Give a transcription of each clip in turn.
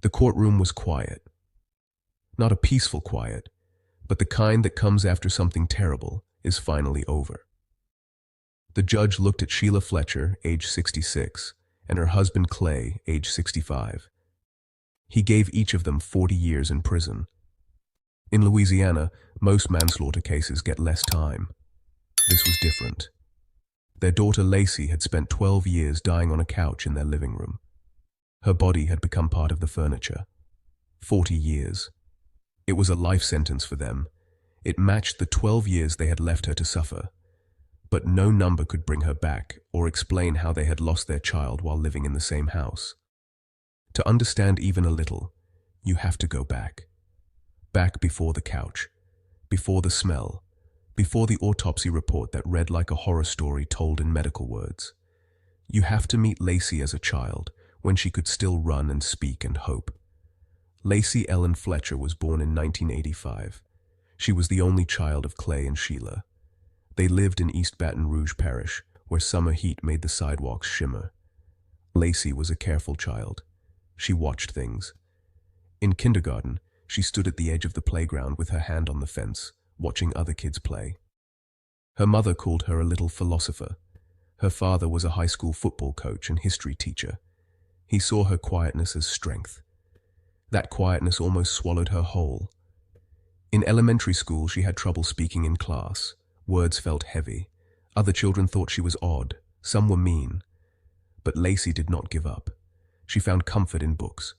The courtroom was quiet. Not a peaceful quiet, but the kind that comes after something terrible is finally over. The judge looked at Sheila Fletcher, age 66, and her husband Clay, age 65. He gave each of them 40 years in prison. In Louisiana, most manslaughter cases get less time. This was different. Their daughter Lacey had spent 12 years dying on a couch in their living room. Her body had become part of the furniture. 40 years. It was a life sentence for them. It matched the 12 years they had left her to suffer. But no number could bring her back or explain how they had lost their child while living in the same house. To understand even a little, you have to go back. Back before the couch, before the smell, before the autopsy report that read like a horror story told in medical words. You have to meet Lacey as a child, when she could still run and speak and hope. Lacey Ellen Fletcher was born in 1985. She was the only child of Clay and Sheila. They lived in East Baton Rouge Parish, where summer heat made the sidewalks shimmer. Lacey was a careful child. She watched things. In kindergarten, she stood at the edge of the playground with her hand on the fence, watching other kids play. Her mother called her a little philosopher. Her father was a high school football coach and history teacher. He saw her quietness as strength. That quietness almost swallowed her whole. In elementary school, she had trouble speaking in class. Words felt heavy. Other children thought she was odd. Some were mean. But Lacey did not give up. She found comfort in books.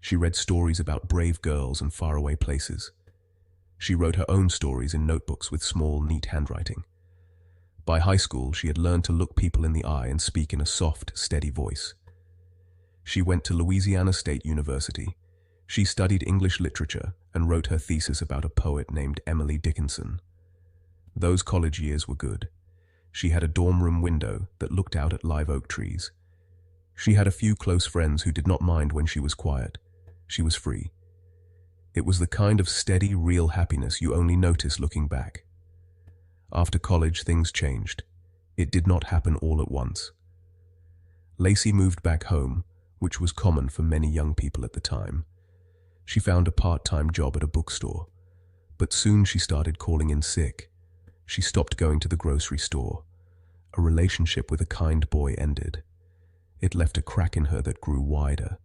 She read stories about brave girls and faraway places. She wrote her own stories in notebooks with small, neat handwriting. By high school, she had learned to look people in the eye and speak in a soft, steady voice. She went to Louisiana State University. She studied English literature and wrote her thesis about a poet named Emily Dickinson. Those college years were good. She had a dorm room window that looked out at live oak trees. She had a few close friends who did not mind when she was quiet. She was free. It was the kind of steady, real happiness you only notice looking back. After college, things changed. It did not happen all at once. Lacey moved back home, which was common for many young people at the time. She found a part-time job at a bookstore, but soon she started calling in sick. She stopped going to the grocery store. A relationship with a kind boy ended. It left a crack in her that grew wider.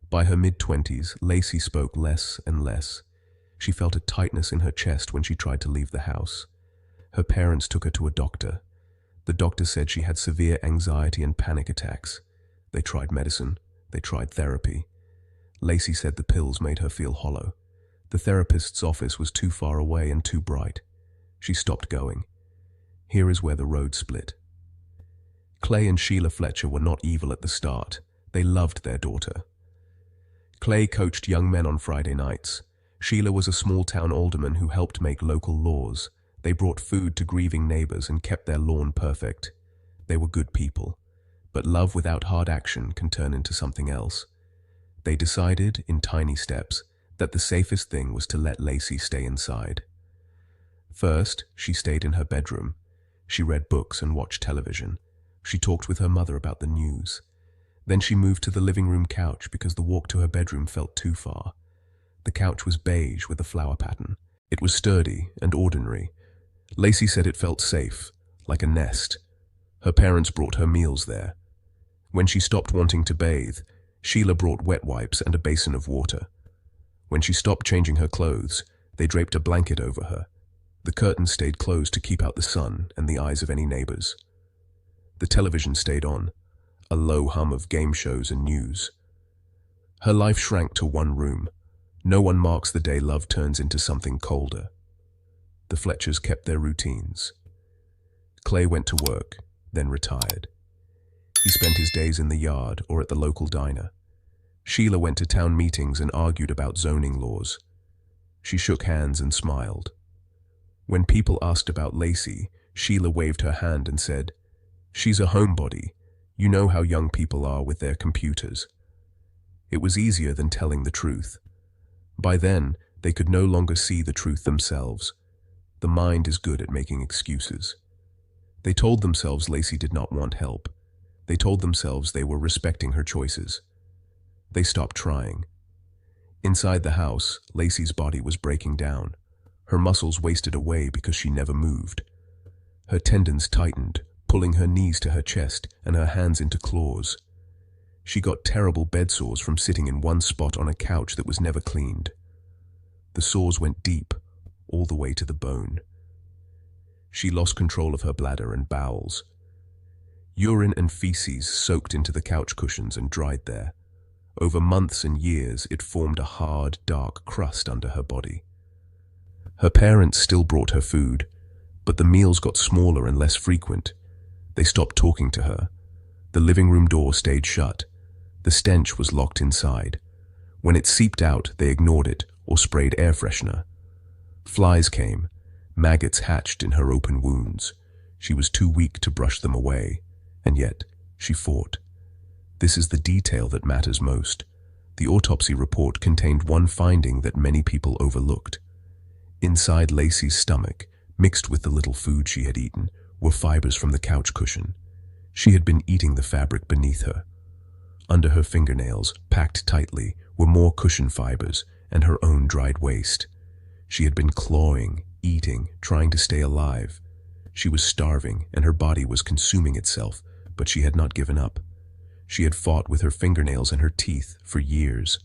By her mid-20s, Lacey spoke less and less. She felt a tightness in her chest when she tried to leave the house. Her parents took her to a doctor. The doctor said she had severe anxiety and panic attacks. They tried medicine. They tried therapy. Lacey said the pills made her feel hollow. The therapist's office was too far away and too bright. She stopped going. Here is where the road split. Clay and Sheila Fletcher were not evil at the start. They loved their daughter. Clay coached young men on Friday nights. Sheila was a small-town alderman who helped make local laws. They brought food to grieving neighbors and kept their lawn perfect. They were good people. But love without hard action can turn into something else. They decided, in tiny steps, that the safest thing was to let Lacey stay inside. First, she stayed in her bedroom. She read books and watched television. She talked with her mother about the news. Then she moved to the living room couch because the walk to her bedroom felt too far. The couch was beige with a flower pattern. It was sturdy and ordinary. Lacey said it felt safe, like a nest. Her parents brought her meals there. When she stopped wanting to bathe, Sheila brought wet wipes and a basin of water. When she stopped changing her clothes, they draped a blanket over her. The curtains stayed closed to keep out the sun and the eyes of any neighbors. The television stayed on, a low hum of game shows and news. Her life shrank to one room. No one marks the day love turns into something colder. The Fletchers kept their routines. Clay went to work, then retired. He spent his days in the yard or at the local diner. Sheila went to town meetings and argued about zoning laws. She shook hands and smiled. When people asked about Lacey, Sheila waved her hand and said, "She's a homebody. You know how young people are with their computers." It was easier than telling the truth. By then, they could no longer see the truth themselves. The mind is good at making excuses. They told themselves Lacey did not want help. They told themselves they were respecting her choices. They stopped trying. Inside the house, Lacey's body was breaking down. Her muscles wasted away because she never moved. Her tendons tightened, pulling her knees to her chest and her hands into claws. She got terrible bed sores from sitting in one spot on a couch that was never cleaned. The sores went deep, all the way to the bone. She lost control of her bladder and bowels. Urine and feces soaked into the couch cushions and dried there. Over months and years, it formed a hard, dark crust under her body. Her parents still brought her food, but the meals got smaller and less frequent. They stopped talking to her. The living room door stayed shut. The stench was locked inside. When it seeped out, they ignored it or sprayed air freshener. Flies came. Maggots hatched in her open wounds. She was too weak to brush them away, and yet she fought. This is the detail that matters most. The autopsy report contained one finding that many people overlooked. Inside Lacey's stomach, mixed with the little food she had eaten, were fibers from the couch cushion. She had been eating the fabric beneath her. Under her fingernails, packed tightly, were more cushion fibers and her own dried waste. She had been clawing, eating, trying to stay alive. She was starving and her body was consuming itself, but she had not given up. She had fought with her fingernails and her teeth for years.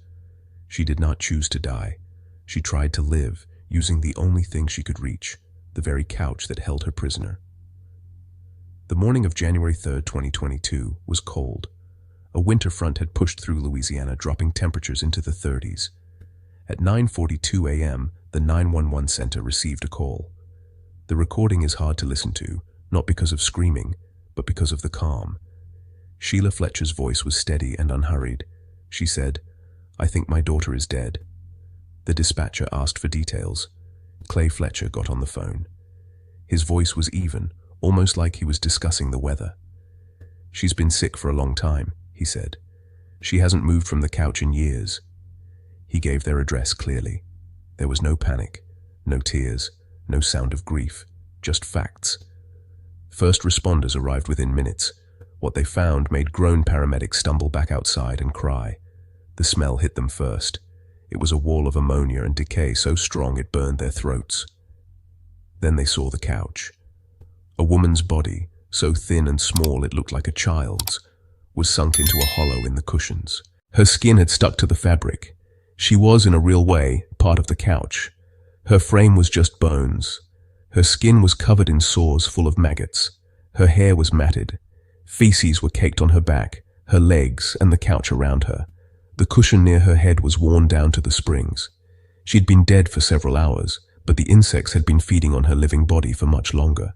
She did not choose to die. She tried to live, using the only thing she could reach, the very couch that held her prisoner. The morning of January 3, 2022, was cold. A winter front had pushed through Louisiana, dropping temperatures into the 30s. At 9:42 a.m., the 911 center received a call. The recording is hard to listen to, not because of screaming, but because of the calm. Sheila Fletcher's voice was steady and unhurried. She said, "I think my daughter is dead." The dispatcher asked for details. Clay Fletcher got on the phone. His voice was even, almost like he was discussing the weather. "She's been sick for a long time," he said. "She hasn't moved from the couch in years." He gave their address clearly. There was no panic, no tears, no sound of grief, just facts. First responders arrived within minutes. What they found made grown paramedics stumble back outside and cry. The smell hit them first. It was a wall of ammonia and decay so strong it burned their throats. Then they saw the couch. A woman's body, so thin and small it looked like a child's, was sunk into a hollow in the cushions. Her skin had stuck to the fabric. She was, in a real way, part of the couch. Her frame was just bones. Her skin was covered in sores full of maggots. Her hair was matted. Feces were caked on her back, her legs, and the couch around her. The cushion near her head was worn down to the springs. She had been dead for several hours, but the insects had been feeding on her living body for much longer.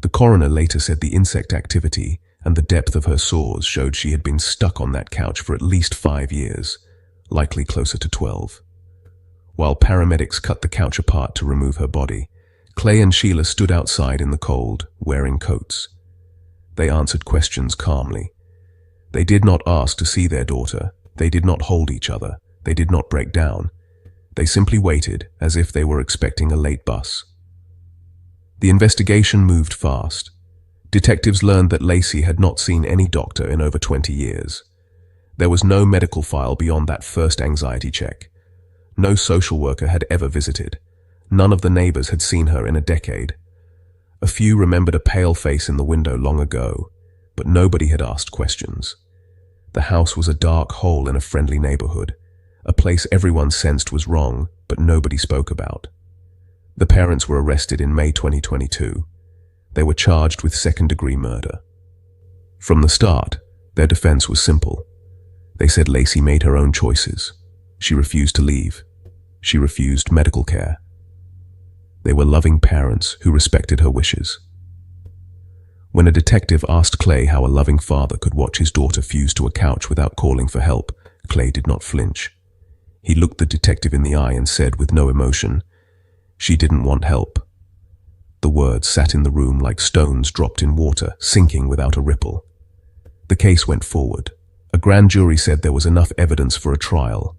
The coroner later said the insect activity and the depth of her sores showed she had been stuck on that couch for at least 5 years, likely closer to 12. While paramedics cut the couch apart to remove her body, Clay and Sheila stood outside in the cold, wearing coats. They answered questions calmly. They did not ask to see their daughter. They did not hold each other. They did not break down. They simply waited, as if they were expecting a late bus. The investigation moved fast. Detectives learned that Lacey had not seen any doctor in over 20 years. There was no medical file beyond that first anxiety check. No social worker had ever visited. None of the neighbors had seen her in a decade. A few remembered a pale face in the window long ago, but nobody had asked questions. The house was a dark hole in a friendly neighborhood, a place everyone sensed was wrong, but nobody spoke about. The parents were arrested in May 2022. They were charged with second-degree murder. From the start, their defense was simple. They said Lacey made her own choices. She refused to leave. She refused medical care. They were loving parents who respected her wishes. When a detective asked Clay how a loving father could watch his daughter fuse to a couch without calling for help, Clay did not flinch. He looked the detective in the eye and said with no emotion, "She didn't want help." The words sat in the room like stones dropped in water, sinking without a ripple. The case went forward. A grand jury said there was enough evidence for a trial.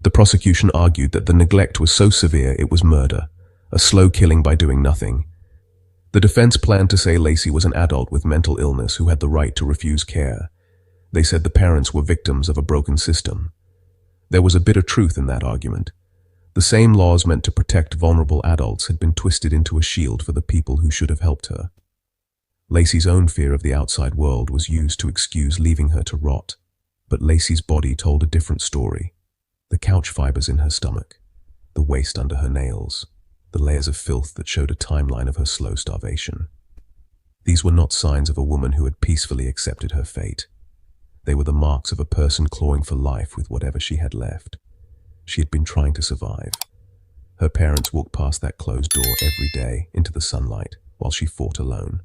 The prosecution argued that the neglect was so severe it was murder, a slow killing by doing nothing. The defense planned to say Lacey was an adult with mental illness who had the right to refuse care. They said the parents were victims of a broken system. There was a bit of truth in that argument. The same laws meant to protect vulnerable adults had been twisted into a shield for the people who should have helped her. Lacey's own fear of the outside world was used to excuse leaving her to rot, but Lacey's body told a different story. The couch fibers in her stomach, the waste under her nails, the layers of filth that showed a timeline of her slow starvation. These were not signs of a woman who had peacefully accepted her fate. They were the marks of a person clawing for life with whatever she had left. She had been trying to survive. Her parents walked past that closed door every day into the sunlight while she fought alone.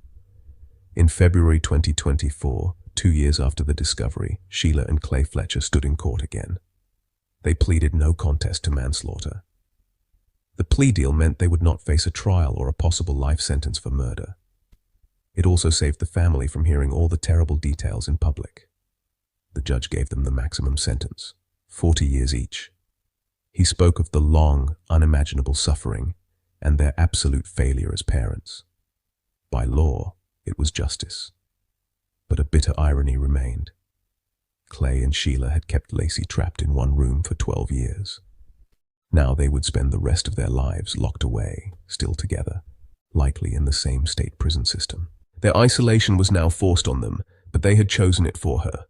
In February 2024, 2 years after the discovery, Sheila and Clay Fletcher stood in court again. They pleaded no contest to manslaughter. The plea deal meant they would not face a trial or a possible life sentence for murder. It also saved the family from hearing all the terrible details in public. The judge gave them the maximum sentence, 40 years each. He spoke of the long, unimaginable suffering and their absolute failure as parents. By law, it was justice. But a bitter irony remained. Clay and Sheila had kept Lacey trapped in one room for 12 years. Now they would spend the rest of their lives locked away, still together, likely in the same state prison system. Their isolation was now forced on them, but they had chosen it for her.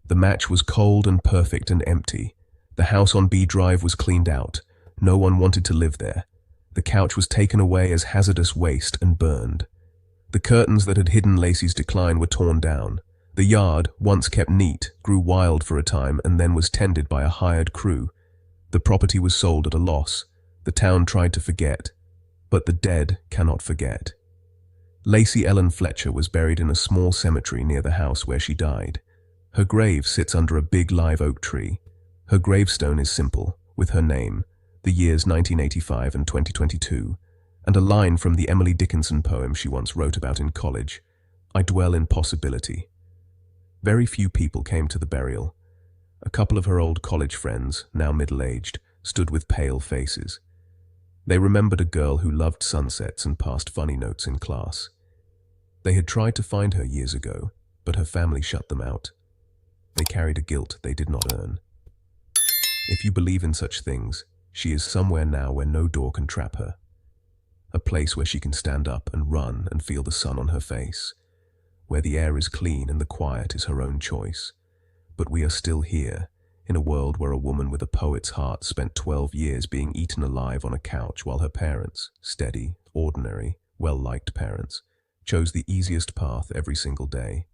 The match was cold and perfect and empty. The house on B Drive was cleaned out. No one wanted to live there. The couch was taken away as hazardous waste and burned. The curtains that had hidden Lacey's decline were torn down. The yard, once kept neat, grew wild for a time and then was tended by a hired crew. The property was sold at a loss. The town tried to forget, but the dead cannot forget. Lacey Ellen Fletcher was buried in a small cemetery near the house where she died. Her grave sits under a big live oak tree. Her gravestone is simple, with her name, the years 1985 and 2022, and a line from the Emily Dickinson poem she once wrote about in college, "I dwell in possibility." Very few people came to the burial. A couple of her old college friends, now middle-aged, stood with pale faces. They remembered a girl who loved sunsets and passed funny notes in class. They had tried to find her years ago, but her family shut them out. They carried a guilt they did not earn. If you believe in such things, she is somewhere now where no door can trap her. A place where she can stand up and run and feel the sun on her face, where the air is clean and the quiet is her own choice. But we are still here, in a world where a woman with a poet's heart spent 12 years being eaten alive on a couch while her parents, steady, ordinary, well-liked parents, chose the easiest path every single day.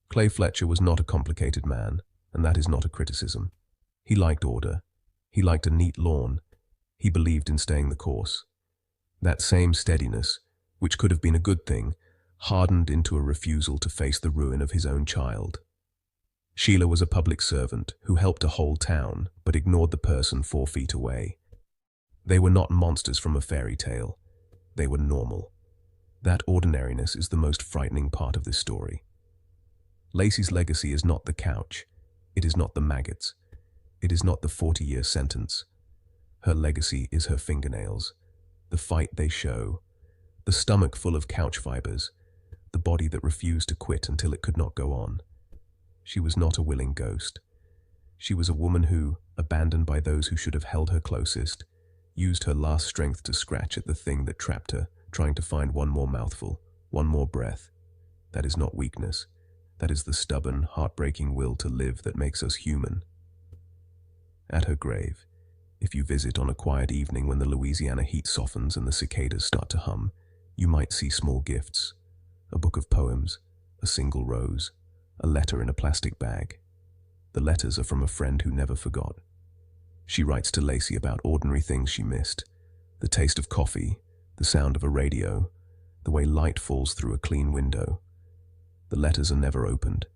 Clay Fletcher was not a complicated man, and that is not a criticism. He liked order. He liked a neat lawn. He believed in staying the course. That same steadiness, which could have been a good thing, hardened into a refusal to face the ruin of his own child. Sheila was a public servant who helped a whole town, but ignored the person 4 feet away. They were not monsters from a fairy tale. They were normal. That ordinariness is the most frightening part of this story. Lacey's legacy is not the couch. It is not the maggots. It is not the 40-year sentence. Her legacy is her fingernails, the fight they show, the stomach full of couch fibers, the body that refused to quit until it could not go on. She was not a willing ghost. She was a woman who, abandoned by those who should have held her closest, used her last strength to scratch at the thing that trapped her, trying to find one more mouthful, one more breath. That is not weakness. That is the stubborn, heartbreaking will to live that makes us human. At her grave, if you visit on a quiet evening when the Louisiana heat softens and the cicadas start to hum, you might see small gifts. A book of poems, a single rose, a letter in a plastic bag. The letters are from a friend who never forgot. She writes to Lacey about ordinary things she missed, the taste of coffee, the sound of a radio, the way light falls through a clean window. The letters are never opened.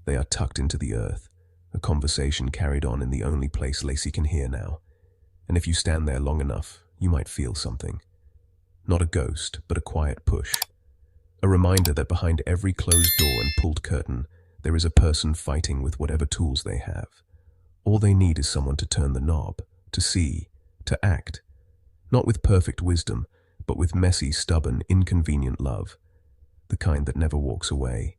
They are tucked into the earth, a conversation carried on in the only place Lacey can hear now. And if you stand there long enough, you might feel something. Not a ghost, but a quiet push. A reminder that behind every closed door and pulled curtain, there is a person fighting with whatever tools they have. All they need is someone to turn the knob, to see, to act. Not with perfect wisdom, but with messy, stubborn, inconvenient love. The kind that never walks away.